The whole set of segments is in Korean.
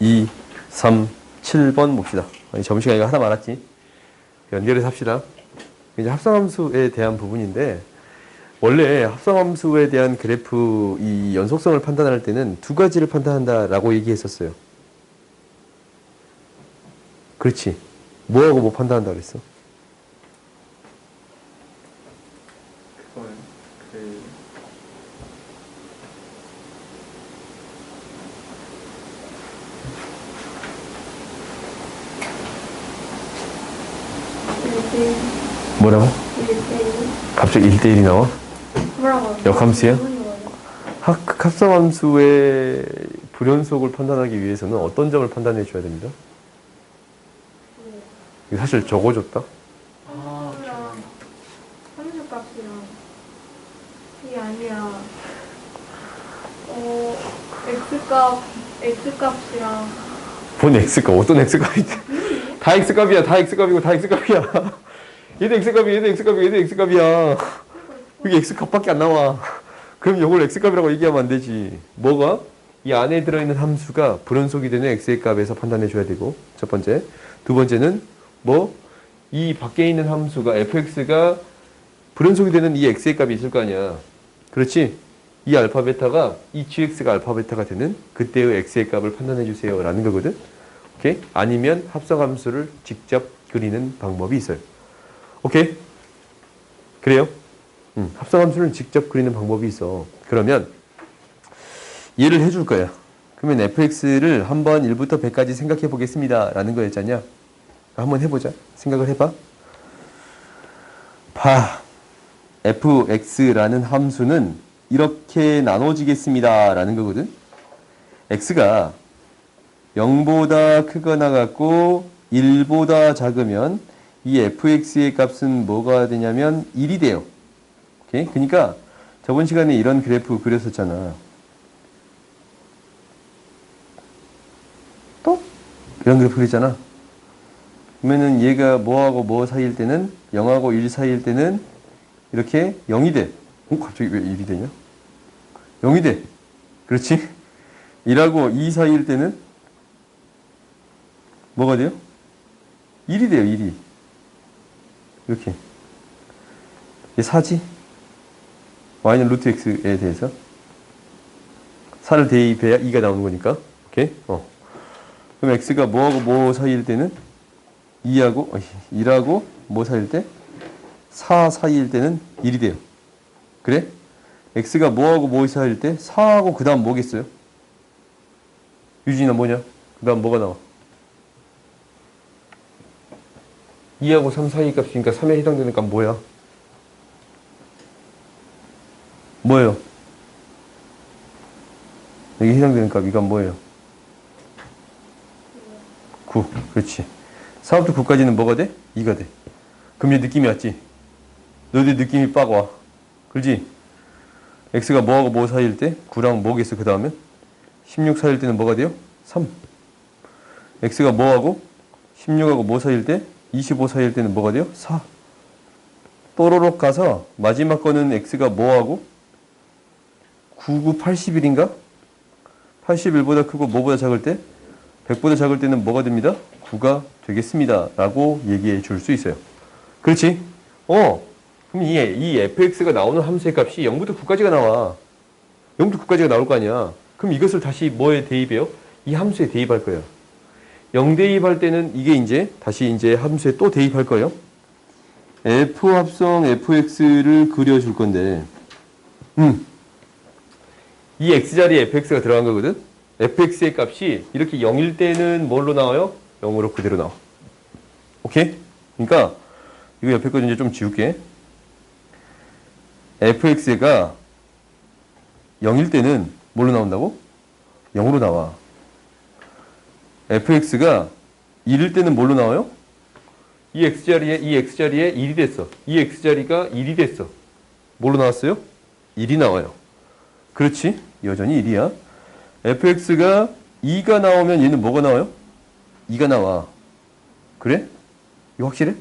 2, 3, 7번 봅시다. 점심시간에 하나 많았지. 연결해서 합시다. 이제 합성함수에 대한 부분인데, 원래 합성함수에 대한 그래프 이 연속성을 판단할 때는 두 가지를 판단한다라고 얘기했었어요. 그렇지. 뭐하고 뭐 판단한다 그랬어? 뭐라고? 갑자기 1대1이 나와? 역함수야? 합성함수의 불연속을 판단하기 위해서는 어떤 점을 판단해 줘야 됩니다? 이거 사실 적어줬다? 함수값이랑 이게 아니라 x값이랑 뭔 x값? 어떤 x값이? 다 x값이야. 다 x값이고 다 x값이야. 얘도 x값이야. 얘도 x값이야. 얘도 x값이야. 이게 x값밖에 안 나와. 그럼 이걸 x값이라고 얘기하면 안 되지. 뭐가? 이 안에 들어있는 함수가 불연속이 되는 x의 값에서 판단해 줘야 되고, 첫 번째. 두 번째는 이 밖에 있는 함수가 fx가 불연속이 되는 이 x의 값이 있을 거 아니야. 그렇지? 이 알파 베타가 이 gx가 알파 베타가 되는 그때의 x의 값을 판단해 주세요 라는 거거든. 오케이? 아니면 합성함수를 직접 그리는 방법이 있어요. 오케이? 그래요? 합성함수를 직접 그리는 방법이 있어. 그러면 얘를 해줄 거야. 그러면 fx를 한번 1부터 100까지 생각해 보겠습니다 라는 거였잖냐. 한번 해보자. 생각을 해봐. fx라는 함수는 이렇게 나눠지겠습니다 라는 거거든. x가 0보다 크거나 같고 1보다 작으면 이 fx의 값은 뭐가 되냐면 1이 돼요. 오케이? 그러니까 저번 시간에 이런 그래프 그렸었잖아. 또? 이런 그래프 그렸잖아. 그러면은 얘가 뭐하고 뭐 사이일 때는 0하고 1 사이일 때는 이렇게 0이 돼. 갑자기 왜 1이 되냐? 0이 돼. 그렇지? 1하고 2 사이일 때는 뭐가 돼요? 1이 돼요. 1이. 이렇게. 얘 4지? y는 루트 x에 대해서 4를 대입해야 2가 나오는 거니까. 오케이? 그럼 x가 뭐하고 뭐 사이일 때는 1하고 뭐 사이일 때? 4 사이일 때는 1이 돼요. 그래? x가 뭐하고 뭐 사이일 때? 4하고 그 다음 뭐겠어요? 유진아 뭐냐? 그 다음 뭐가 나와? 2하고 3 사이 값이니까 3에 해당되는 값 뭐야? 뭐예요? 여기 해당되는 값, 이 값 뭐예요? 9. 그렇지. 4부터 9까지는 뭐가 돼? 2가 돼. 그럼 얘 느낌이 왔지? 너희들 느낌이 빡 와. 그렇지? x가 뭐하고 뭐 사이일 때? 9랑 뭐겠어, 그 다음에? 16 사이일 때는 뭐가 돼요? 3. x가 뭐하고? 16하고 뭐 사이일 때? 25 사이일 때는 뭐가 돼요? 4. 또로록 가서 마지막 거는 x가 뭐하고? 99, 81인가? 81보다 크고 뭐보다 작을 때? 100보다 작을 때는 뭐가 됩니다? 9가 되겠습니다 라고 얘기해 줄 수 있어요. 그렇지? 그럼 이 fx가 나오는 함수의 값이 0부터 9까지가 나와. 0부터 9까지가 나올 거 아니야. 그럼 이것을 다시 뭐에 대입해요? 이 함수에 대입할 거예요. 0 대입할 때는 이게 다시 함수에 또 대입할 거예요. f 합성 fx를 그려줄 건데, 이 x자리에 fx가 들어간 거거든? fx의 값이 이렇게 0일 때는 뭘로 나와요? 0으로 그대로 나와. 오케이? 그러니까 이거 옆에 거 이제 좀 지울게. fx가 0일 때는 뭘로 나온다고? 0으로 나와. fx가 1일 때는 뭘로 나와요? 이 x자리에 1이 됐어. 이 x자리가 1이 됐어. 뭘로 나왔어요? 1이 나와요. 그렇지? 여전히 1이야. fx가 2가 나오면 얘는 뭐가 나와요? 2가 나와. 그래? 이거 확실해?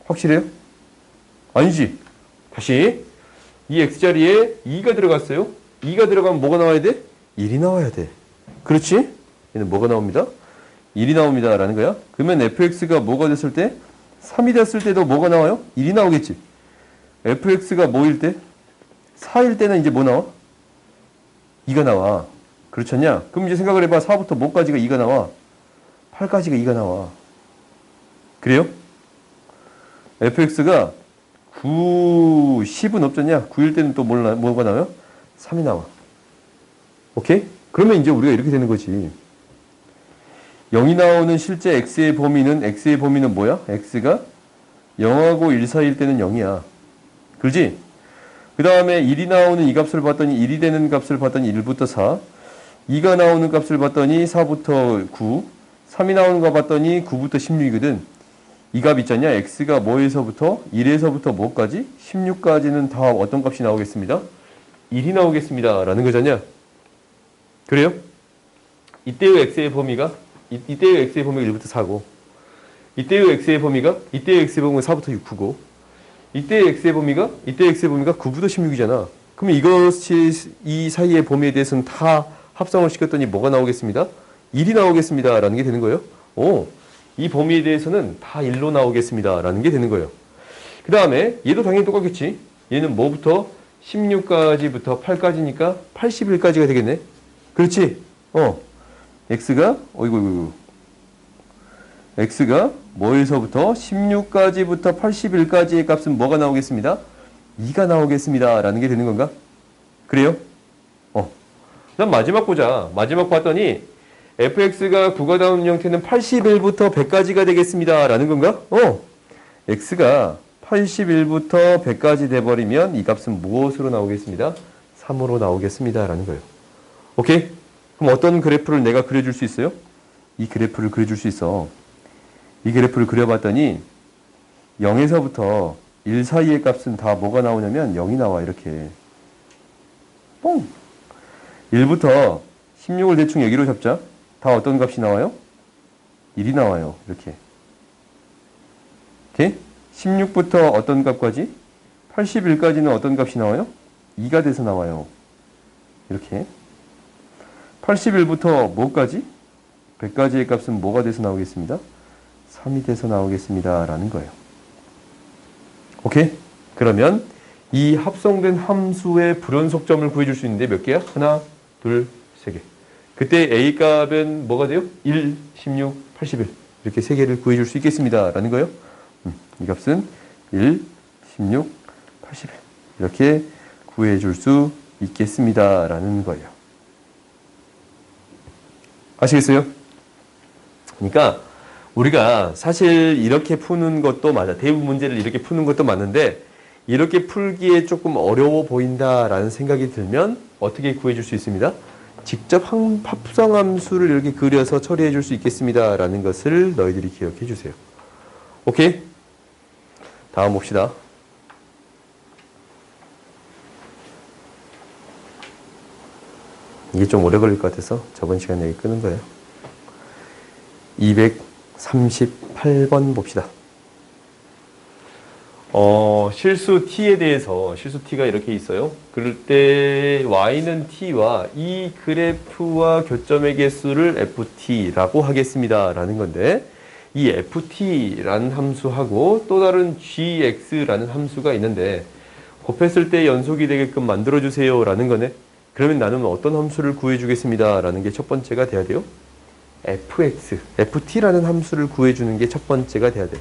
확실해요? 아니지. 다시. 이 x자리에 2가 들어갔어요. 2가 들어가면 뭐가 나와야 돼? 1이 나와야 돼. 그렇지? 얘는 뭐가 나옵니다? 1이 나옵니다. 라는 거야. 그러면 fx가 뭐가 됐을 때? 3이 됐을 때도 뭐가 나와요? 1이 나오겠지. fx가 뭐일 때? 4일 때는 이제 뭐 나와? 2가 나와. 그렇지 않냐? 그럼 이제 생각을 해봐. 4부터 뭐까지가 2가 나와? 8까지가 2가 나와. 그래요? fx가 9, 10은 없잖냐? 9일 때는 또 뭐가 나와요? 3이 나와. 오케이? 그러면 이제 우리가 이렇게 되는 거지. 0이 나오는 실제 x의 범위는 뭐야? x가 0하고 1 사이일 때는 0이야. 그렇지? 그 다음에 1이 나오는 이 값을 봤더니 1이 되는 값을 봤더니 1부터 4, 2가 나오는 값을 봤더니 4부터 9, 3이 나오는 거 봤더니 9부터 16이거든. 이 값 있잖냐? x가 뭐에서부터? 1에서부터 뭐까지? 16까지는 다 어떤 값이 나오겠습니다? 1이 나오겠습니다. 라는 거잖냐? 그래요? 이때의 x의 범위가 1부터 4고, 이때의 x의 범위가 4부터 6고, 이때의 x의 범위가 9부터 16이잖아. 그럼 이것이 이 사이의 범위에 대해서는 다 합성을 시켰더니 뭐가 나오겠습니다? 1이 나오겠습니다. 라는 게 되는 거예요. 이 범위에 대해서는 다 1로 나오겠습니다. 라는 게 되는 거예요. 그 다음에 얘도 당연히 똑같겠지. 얘는 뭐부터? 16까지부터 8까지니까 81까지가 되겠네. 그렇지? x가 x가 뭐에서부터 16까지부터 81까지의 값은 뭐가 나오겠습니다? 2가 나오겠습니다. 라는 게 되는 건가? 그래요? 그다음 마지막 보자. 마지막 봤더니 fx가 9가 나오는 형태는 81부터 100까지가 되겠습니다. 라는 건가? x가 81부터 100까지 돼버리면 이 값은 무엇으로 나오겠습니다? 3으로 나오겠습니다. 라는 거예요. 오케이? 그럼 어떤 그래프를 내가 그려줄 수 있어요? 이 그래프를 그려줄 수 있어. 이 그래프를 그려봤더니 0에서부터 1 사이의 값은 다 뭐가 나오냐면 0이 나와. 이렇게 뽕! 1부터 16을 대충 여기로 잡자. 다 어떤 값이 나와요? 1이 나와요. 이렇게. 오케이? 16부터 어떤 값까지? 81까지는 어떤 값이 나와요? 2가 돼서 나와요. 이렇게. 81부터 뭐까지? 100까지의 값은 뭐가 돼서 나오겠습니다? 3이 돼서 나오겠습니다. 라는 거예요. 오케이? 그러면 이 합성된 함수의 불연속점을 구해줄 수 있는데 몇 개야? 하나, 둘, 세 개. 그때 A 값은 뭐가 돼요? 1, 16, 81. 이렇게 세 개를 구해줄 수 있겠습니다. 라는 거예요. 이 값은 1, 16, 81. 이렇게 구해줄 수 있겠습니다. 라는 거예요. 아시겠어요? 그러니까 우리가 사실 이렇게 푸는 것도 맞아. 대부분 문제를 이렇게 푸는 것도 맞는데 이렇게 풀기에 조금 어려워 보인다라는 생각이 들면 어떻게 구해줄 수 있습니다? 직접 합성함수를 이렇게 그려서 처리해 줄 수 있겠습니다. 라는 것을 너희들이 기억해 주세요. 오케이? 다음 봅시다. 이게 좀 오래 걸릴 것 같아서 저번 시간에 여기 끄는 거예요. 238번 봅시다. 실수 t에 대해서 실수 t가 이렇게 있어요. 그럴 때 y는 t와 이 그래프와 교점의 개수를 ft라고 하겠습니다. 라는 건데 이 ft라는 함수하고 또 다른 gx라는 함수가 있는데 곱했을 때 연속이 되게끔 만들어주세요. 라는 거네. 그러면 나는 어떤 함수를 구해주겠습니다. 라는 게 첫 번째가 돼야 돼요. fx, ft라는 함수를 구해주는 게 첫 번째가 돼야 돼.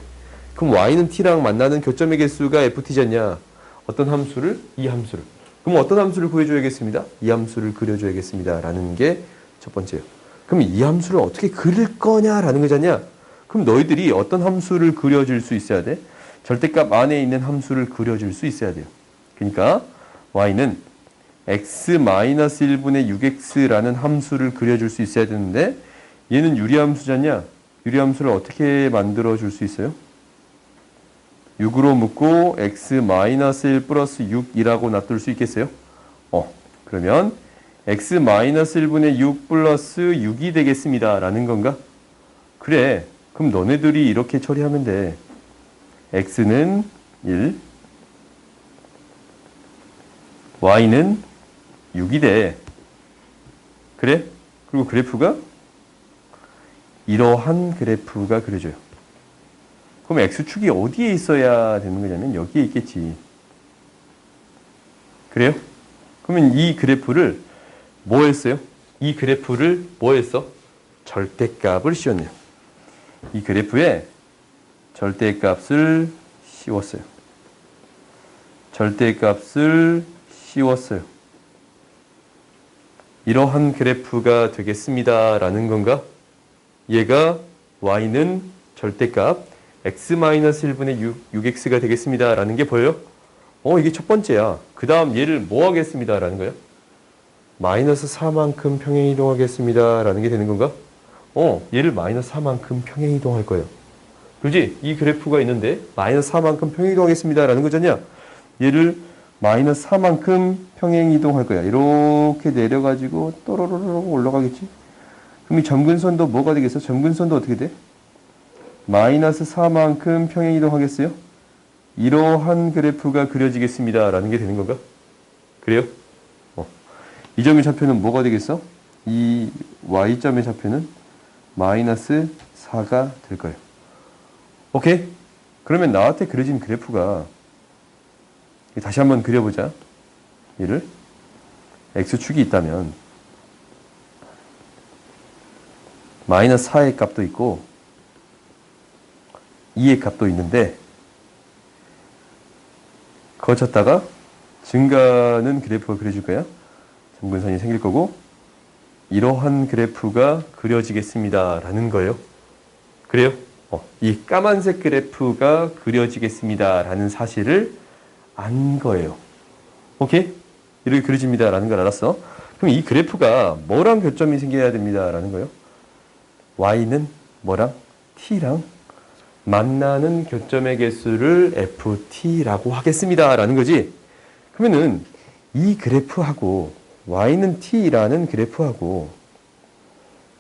그럼 y는 t랑 만나는 교점의 개수가 ft잖냐. 어떤 함수를? 이 함수를. 그럼 어떤 함수를 구해줘야겠습니다. 이 함수를 그려줘야겠습니다. 라는 게 첫 번째예요. 그럼 이 함수를 어떻게 그릴 거냐라는 거잖냐. 그럼 너희들이 어떤 함수를 그려줄 수 있어야 돼? 절대값 안에 있는 함수를 그려줄 수 있어야 돼요. 그러니까 y는 x-1분의 6x라는 함수를 그려줄 수 있어야 되는데 얘는 유리함수잖냐. 유리함수를 어떻게 만들어 줄 수 있어요? 6으로 묶고 x-1 플러스 6이라고 놔둘 수 있겠어요? 그러면 x-1분의 6 플러스 6이 되겠습니다. 라는 건가? 그래. 그럼 너네들이 이렇게 처리하면 돼. x는 1, y는 6이 돼. 그래? 그리고 그래프가 이러한 그래프가 그려져요. 그럼 x축이 어디에 있어야 되는 거냐면 여기에 있겠지. 그래요? 그러면 이 그래프를 뭐 했어요? 이 그래프를 뭐 했어? 절대값을 씌웠네요. 이 그래프에 절대값을 씌웠어요. 절대값을 씌웠어요. 이러한 그래프가 되겠습니다. 라는 건가? 얘가 y는 절대값 x-1분의 6x가 되겠습니다. 라는 게 보여요? 이게 첫 번째야. 그 다음 얘를 뭐 하겠습니다. 라는 거야? 마이너스 4만큼 평행이동하겠습니다. 라는 게 되는 건가? 얘를 마이너스 4만큼 평행이동할 거예요. 그렇지? 이 그래프가 있는데 마이너스 4만큼 평행이동하겠습니다. 라는 거잖냐? 얘를 마이너스 4만큼 평행이동할 거야. 이렇게 내려가지고 또로로로 올라가겠지? 그럼 이 점근선도 뭐가 되겠어? 점근선도 어떻게 돼? 마이너스 4만큼 평행이동하겠어요? 이러한 그래프가 그려지겠습니다. 라는 게 되는 건가? 그래요? 이 점의 좌표는 뭐가 되겠어? 이 y점의 좌표는 마이너스 4가 될 거예요. 오케이? 그러면 나한테 그려진 그래프가 다시 한번 그려보자. 얘를 x축이 있다면 마이너스 4의 값도 있고 2의 값도 있는데 거쳤다가 증가하는 그래프가 그려질 거야. 점근선이 생길 거고 이러한 그래프가 그려지겠습니다. 라는 거예요. 그래요? 이 까만색 그래프가 그려지겠습니다. 라는 사실을 안 거예요. 오케이? 이렇게 그려집니다. 라는 걸 알았어. 그럼 이 그래프가 뭐랑 교점이 생겨야 됩니다. 라는 거예요. y는 뭐랑? t랑 만나는 교점의 개수를 ft라고 하겠습니다. 라는 거지. 그러면은 이 그래프하고 y는 t라는 그래프하고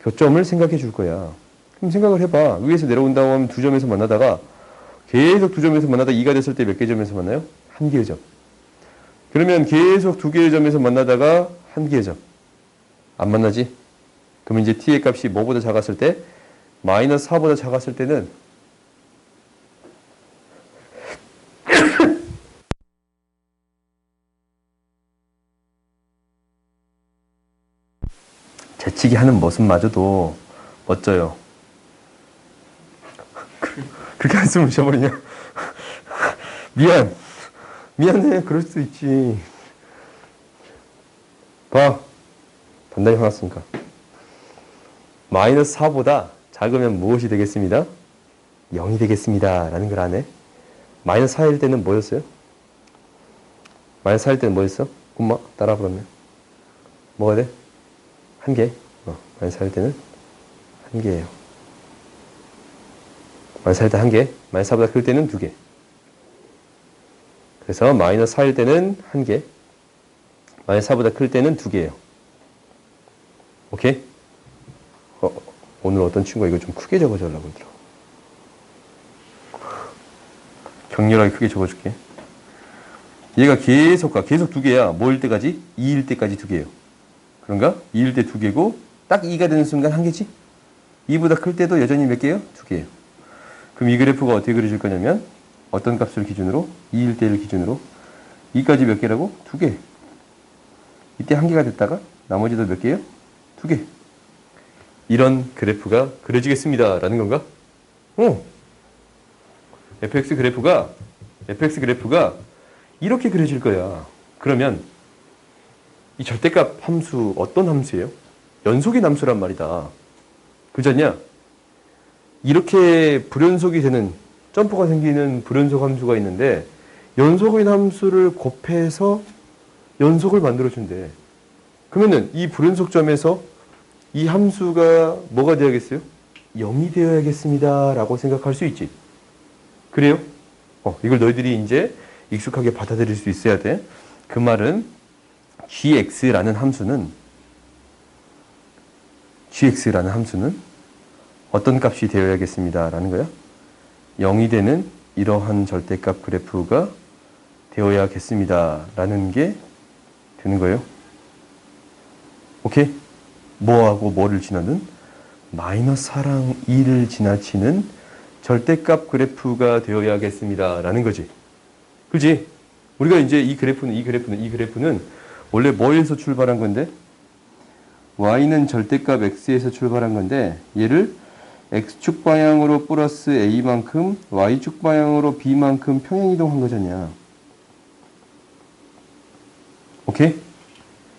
교점을 생각해 줄 거야. 그럼 생각을 해봐. 위에서 내려온다고 하면 두 점에서 만나다가 계속 두 점에서 만나다 2가 됐을 때 몇 개 점에서 만나요? 한 개의 점. 그러면 계속 두 개의 점에서 만나다가 한 개의 점. 안 만나지? 그럼 이제 t의 값이 뭐보다 작았을 때? 마이너스 4보다 작았을 때는 재치기 하는 모습마저도 멋져요. 그렇게 한숨을 쉬어버리냐? 미안해. 그럴 수도 있지. 봐. 단단히 화났으니까. 마이너스 4보다 작으면 무엇이 되겠습니다? 0이 되겠습니다. 라는 걸 아네. 마이너스 4일 때는 뭐였어요? 마이너스 4일 때는 뭐였어? 엄마 따라 그러면. 뭐가 돼? 한 개. 마이너스 4일 때는 한 개예요. 마이너스 4일 때 한 개. 마이너스 4보다 클 때는 두 개. 그래서 마이너스 4일 때는 한 개. 마이너스 4보다 클 때는 두 개예요. 오케이? 오늘 어떤 친구가 이거 좀 크게 적어주려고 그러더라고. 격렬하게 크게 적어줄게. 얘가 계속 두 개야. 뭐일 때까지? 2일 때까지 두 개예요. 그런가? 2일 때 두 개고 딱 2가 되는 순간 한 개지? 2보다 클 때도 여전히 몇 개예요? 두 개예요. 그럼 이 그래프가 어떻게 그려질 거냐면 어떤 값을 기준으로? 2일 때를 기준으로 2까지 몇 개라고? 두 개. 이때 한 개가 됐다가 나머지도 몇 개예요? 두 개. 이런 그래프가 그려지겠습니다. 라는 건가? fx 그래프가 이렇게 그려질 거야. 그러면 이 절대값 함수 어떤 함수예요? 연속의 함수란 말이다. 그잖냐? 이렇게 불연속이 되는 점프가 생기는 불연속 함수가 있는데 연속의 함수를 곱해서 연속을 만들어준대. 그러면은 이 불연속점에서 이 함수가 뭐가 되어야겠어요? 0이 되어야겠습니다. 라고 생각할 수 있지. 그래요? 이걸 너희들이 이제 익숙하게 받아들일 수 있어야 돼. 그 말은 gx라는 함수는 어떤 값이 되어야겠습니다. 라는 거야? 0이 되는 이러한 절대값 그래프가 되어야겠습니다. 라는 게 되는 거예요. 오케이? 뭐하고 뭐를 지나는? 마이너스 4랑 2를 지나치는 절대값 그래프가 되어야겠습니다. 라는 거지. 그지? 우리가 이제 이 그래프는 원래 뭐에서 출발한 건데? y는 절대값 x에서 출발한 건데 얘를 x축 방향으로 플러스 a만큼 y축 방향으로 b만큼 평행이동한 거잖냐. 오케이?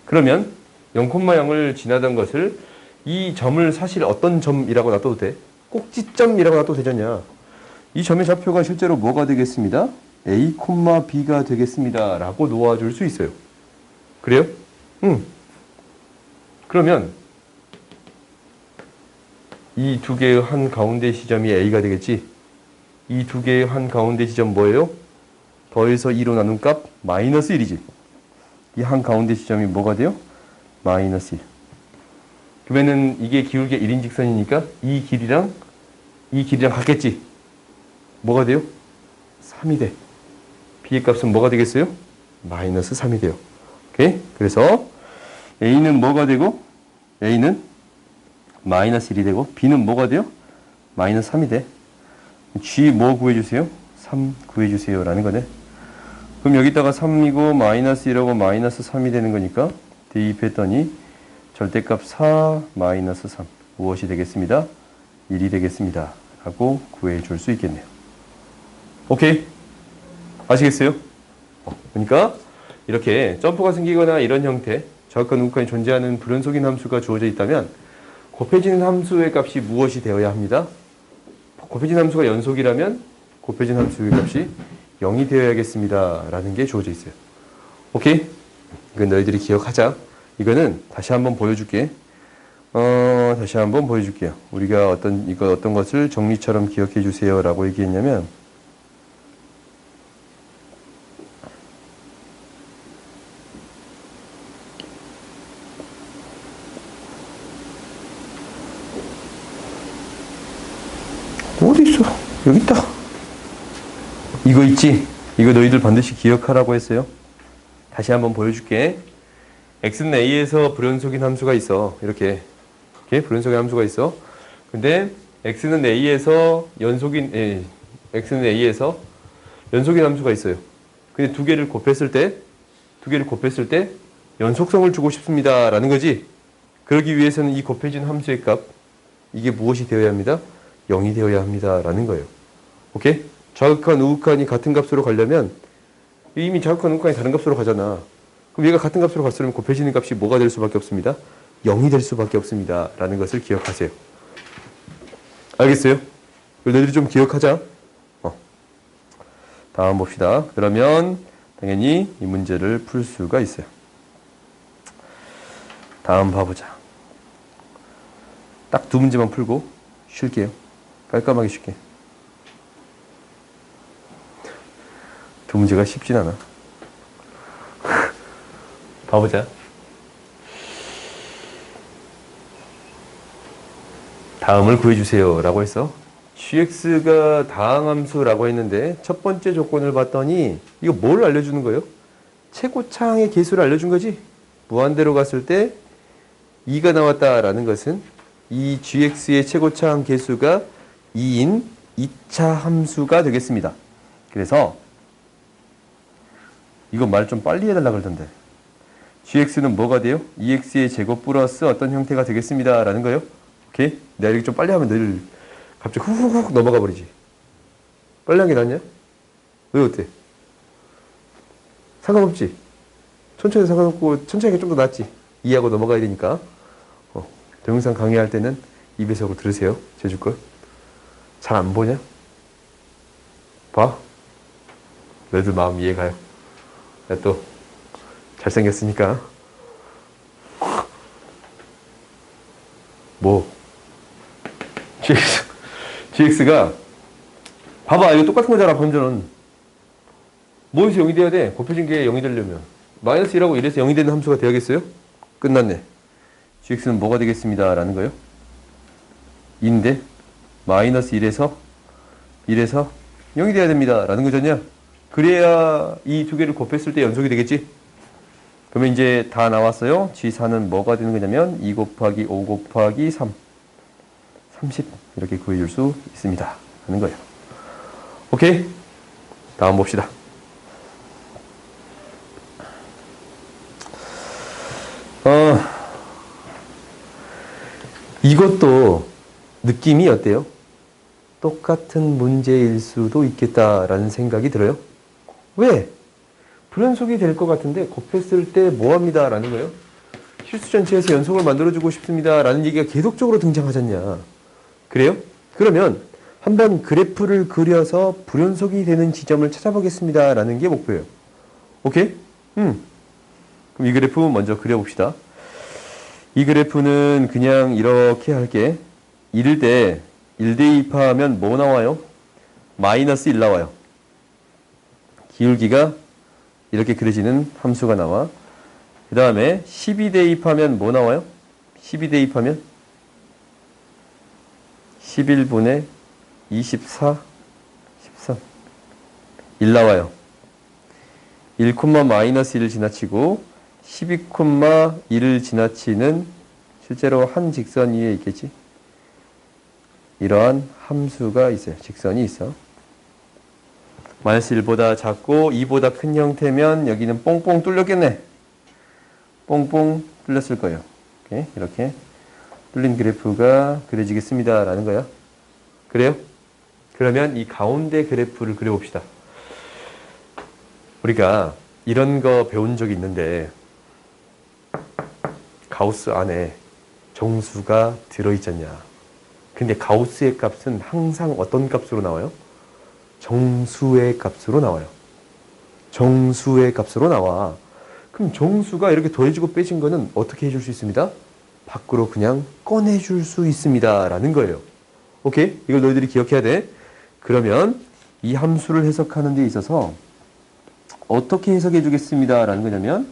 그러면 0,0을 지나던 것을 이 점을 사실 어떤 점이라고 놔둬도 돼? 꼭지점이라고 놔둬도 되잖냐. 이 점의 좌표가 실제로 뭐가 되겠습니다? a, b가 되겠습니다. 라고 놓아줄 수 있어요. 그래요? 그러면 이 두 개의 한 가운데 지점이 a가 되겠지? 이 두 개의 한 가운데 지점 뭐예요? 더해서 2로 나눈 값 마이너스 1이지. 이 한 가운데 지점이 뭐가 돼요? 마이너스 1. 그러면은 이게 기울기 1인 직선이니까 이 길이랑 같겠지? 뭐가 돼요? 3이 돼. b의 값은 뭐가 되겠어요? 마이너스 3이 돼요. 오케이? 그래서 a는 뭐가 되고 a는 마이너스 1이 되고 b는 뭐가 돼요? 마이너스 3이 돼. g 뭐 구해주세요? 3 구해주세요 라는 거네. 그럼 여기다가 3이고 마이너스 1하고 마이너스 3이 되는 거니까 대입했더니 절대값 4 마이너스 3 무엇이 되겠습니다? 1이 되겠습니다. 라고 구해줄 수 있겠네요. 오케이? 아시겠어요? 그러니까 이렇게 점프가 생기거나 이런 형태 좌극한 우극한이 존재하는 불연속인 함수가 주어져 있다면 곱해지는 함수의 값이 무엇이 되어야 합니다? 곱해진 함수가 연속이라면 곱해진 함수의 값이 0이 되어야겠습니다. 라는 게 주어져 있어요. 오케이? 이건 너희들이 기억하자. 이거는 다시 한번 보여줄게. 다시 한번 보여줄게요. 우리가 어떤 것을 정리처럼 기억해 주세요. 라고 얘기했냐면, 어디 있어? 여기 있다. 이거 있지? 이거 너희들 반드시 기억하라고 했어요. 다시 한번 보여줄게. x는 a에서 불연속인 함수가 있어. 이렇게 불연속인 함수가 있어. 근데 x는 a에서 연속인 함수가 있어요. 근데 두 개를 곱했을 때 연속성을 주고 싶습니다. 라는 거지. 그러기 위해서는 이 곱해진 함수의 값, 이게 무엇이 되어야 합니다? 0이 되어야 합니다. 라는 거예요. 오케이? 좌극한, 우극한이 같은 값으로 가려면 이미 좌극한, 우극한이 다른 값으로 가잖아. 그럼 얘가 같은 값으로 갔으면 곱해지는 값이 뭐가 될 수밖에 없습니다? 0이 될 수밖에 없습니다. 라는 것을 기억하세요. 알겠어요? 너희들이 좀 기억하자. 다음 봅시다. 그러면 당연히 이 문제를 풀 수가 있어요. 다음 봐보자. 딱 두 문제만 풀고 쉴게요. 깔끔하게 쉴게. 두 문제가 쉽진 않아. 봐보자. 다음을 구해주세요 라고 했어. gx가 다항함수라고 했는데 첫 번째 조건을 봤더니 이거 뭘 알려주는 거예요? 최고차항의 계수를 알려준 거지. 무한대로 갔을 때 2가 나왔다라는 것은 이 gx의 최고차항 계수가 2인 2차 함수가 되겠습니다. 그래서 이거 말 좀 빨리 해달라 그러던데. gx는 뭐가 돼요? 2x의 제곱 플러스 어떤 형태가 되겠습니다. 라는 거예요. 오케이? 내가 이렇게 좀 빨리 하면 늘 갑자기 후후후 넘어가 버리지. 빨리 한 게 낫냐? 왜 어때? 상관없지? 천천히 상관없고 천천히 하는 게 좀 더 낫지. 이해하고 넘어가야 되니까. 동영상 강의할 때는 2배속으로 들으세요. 제주 걸. 잘 안 보냐? 봐. 너희들 마음 이해가요. 야, 또 잘생겼으니까. 뭐? gx가 봐봐. 이거 똑같은 거잖아. 방금 전은. 뭐에서 0이 돼야 돼? 곱해진 게 0이 되려면 마이너스 1하고 1에서 0이 되는 함수가 되야겠어요? 끝났네. gx는 뭐가 되겠습니다. 라는 거예요. 2인데 마이너스 1에서 0이 돼야 됩니다. 라는 거잖냐? 그래야 이 두 개를 곱했을 때 연속이 되겠지? 그러면 이제 다 나왔어요. G4는 뭐가 되는 거냐면 2 곱하기 5 곱하기 3. 30 이렇게 구해줄 수 있습니다. 하는 거예요. 오케이? 다음 봅시다. 이것도 느낌이 어때요? 똑같은 문제일 수도 있겠다라는 생각이 들어요. 왜? 불연속이 될 것 같은데 곱했을 때 뭐합니다 라는 거예요. 실수 전체에서 연속을 만들어주고 싶습니다 라는 얘기가 계속적으로 등장하잖냐. 그래요? 그러면 한번 그래프를 그려서 불연속이 되는 지점을 찾아보겠습니다 라는 게 목표예요. 오케이? 그럼 이 그래프 먼저 그려봅시다. 이 그래프는 그냥 이렇게 할게. 1일 때 1 대입하면 뭐 나와요? 마이너스 1 나와요. 기울기가 이렇게 그려지는 함수가 나와. 그 다음에 12 대입하면 뭐 나와요? 12 대입하면 11분의 24, 13 1 나와요. 1, 마이너스 1을 지나치고 12, 1을 지나치는 실제로 한 직선 위에 있겠지. 이러한 함수가 있어요. 직선이 있어. 마이너스 1보다 작고 2보다 큰 형태면 여기는 뽕뽕 뚫렸겠네. 뽕뽕 뚫렸을 거예요. 이렇게 뚫린 그래프가 그려지겠습니다 라는 거야. 그래요? 그러면 이 가운데 그래프를 그려봅시다. 우리가 이런 거 배운 적이 있는데 가우스 안에 정수가 들어있잖냐. 근데 가우스의 값은 항상 어떤 값으로 나와요? 정수의 값으로 나와요. 정수의 값으로 나와. 그럼 정수가 이렇게 더해지고 빼진 거는 어떻게 해줄 수 있습니다? 밖으로 그냥 꺼내줄 수 있습니다 라는 거예요. 오케이? 이걸 너희들이 기억해야 돼. 그러면 이 함수를 해석하는 데 있어서 어떻게 해석해 주겠습니다 라는 거냐면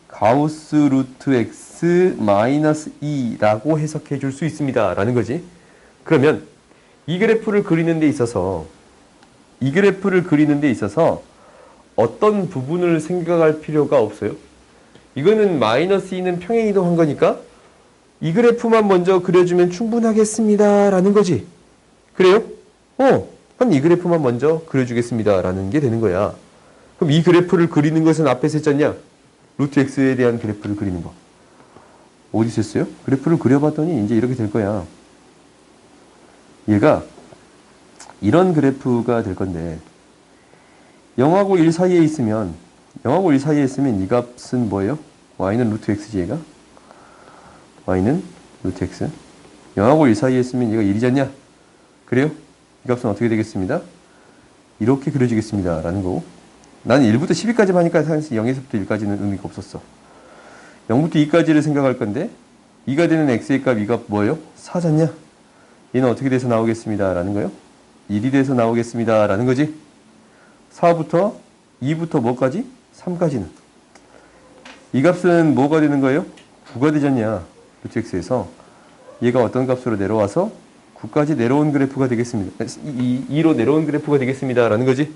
가우스 루트 x 마이너스 2라고 해석해 줄 수 있습니다 라는 거지. 그러면 이 그래프를 그리는 데 있어서 어떤 부분을 생각할 필요가 없어요. 이거는 마이너스 2는 평행이동한 거니까 이 그래프만 먼저 그려주면 충분하겠습니다 라는 거지. 그래요? 한 이 그래프만 먼저 그려주겠습니다 라는 게 되는 거야. 그럼 이 그래프를 그리는 것은 앞에서 했잖냐? 루트 x에 대한 그래프를 그리는 거. 어디서 했어요? 그래프를 그려봤더니 이제 이렇게 될 거야. 얘가 이런 그래프가 될 건데 0하고 1 사이에 있으면 이 값은 뭐예요? y는 루트 x지 얘가? y는 루트 x. 0하고 1 사이에 있으면 얘가 1이잖냐? 그래요? 이 값은 어떻게 되겠습니다? 이렇게 그려지겠습니다 라는 거고, 나는 1부터 12까지 하니까 사실 0에서부터 1까지는 의미가 없었어. 0부터 2까지를 생각할 건데 2가 되는 x의 값, 이 값 뭐예요? 4잖냐? 얘는 어떻게 돼서 나오겠습니다 라는 거예요? 1이 돼서 나오겠습니다 라는 거지. 4부터 2부터 뭐까지? 3까지는 이 값은 뭐가 되는 거예요? 9가 되잖냐 루트 x에서. 얘가 어떤 값으로 내려와서 9까지 내려온 그래프가 되겠습니다. 2로 내려온 그래프가 되겠습니다 라는 거지.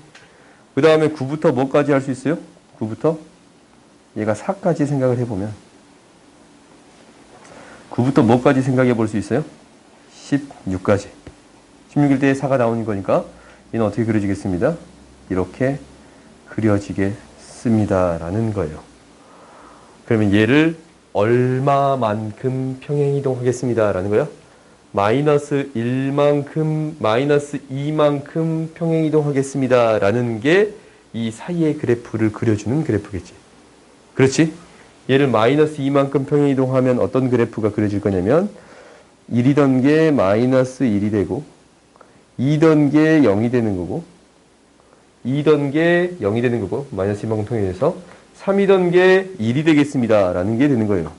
그 다음에 9부터 뭐까지 할 수 있어요? 9부터 얘가 4까지 생각을 해보면 9부터 뭐까지 생각해 볼 수 있어요? 16까지. 16일 때 4가 나오는 거니까 얘는 어떻게 그려지겠습니다? 이렇게 그려지겠습니다 라는 거예요. 그러면 얘를 얼마만큼 평행이동하겠습니다 라는 거야? 마이너스 1만큼, 마이너스 2만큼 평행이동하겠습니다 라는 게 이 사이의 그래프를 그려주는 그래프겠지. 그렇지? 얘를 마이너스 2만큼 평행이동하면 어떤 그래프가 그려질 거냐면 1이던 게 마이너스 1이 되고 2던 게 0이 되는 거고 2던 게 0이 되는 거고 마이너스 2만큼 평행해서 3이던 게 1이 되겠습니다 라는 게 되는 거예요.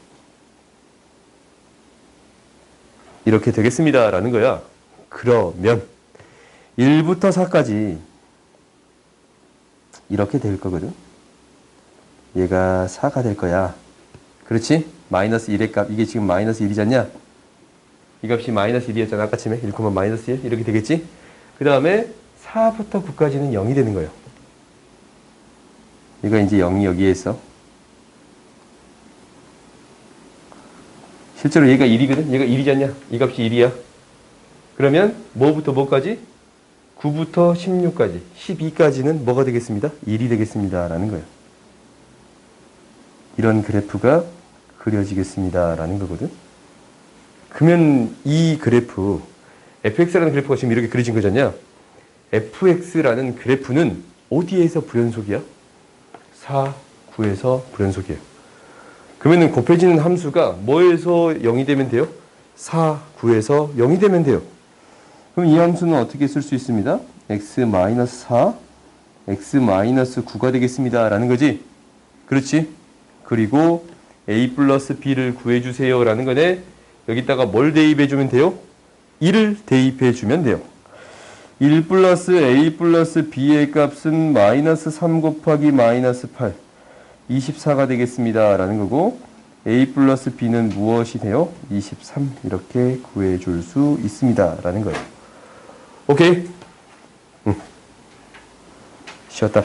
이렇게 되겠습니다 라는 거야. 그러면 1부터 4까지 이렇게 될 거거든. 얘가 4가 될 거야. 그렇지? 마이너스 1의 값, 이게 지금 마이너스 1이잖냐? 이 값이 마이너스 1이었잖아 아까쯤에. 1, 마이너스 1 이렇게 되겠지? 그 다음에 4부터 9까지는 0이 되는 거예요. 이거 이제 0이 여기에 있어. 실제로 얘가 1이거든. 얘가 1이지 않냐? 이 값이 1이야. 그러면 뭐부터 뭐까지? 9부터 16까지, 12까지는 뭐가 되겠습니다? 1이 되겠습니다. 라는 거예요. 이런 그래프가 그려지겠습니다. 라는 거거든. 그러면 이 그래프, fx라는 그래프가 지금 이렇게 그려진 거잖냐? fx라는 그래프는 어디에서 불연속이야? 4, 9에서 불연속이에요. 그러면 곱해지는 함수가 뭐에서 0이 되면 돼요? 4, 9에서 0이 되면 돼요. 그럼 이 함수는 어떻게 쓸 수 있습니다? x-4, x-9가 되겠습니다. 라는 거지. 그렇지? 그리고 a 플러스 b를 구해주세요. 라는 거네. 여기다가 뭘 대입해주면 돼요? 1을 대입해주면 돼요. 1 플러스 a 플러스 b의 값은 마이너스 3 곱하기 마이너스 8. 24가 되겠습니다. 라는 거고, a 플러스 b는 무엇이 돼요? 23. 이렇게 구해줄 수 있습니다. 라는 거예요. 오케이? 쉬었다.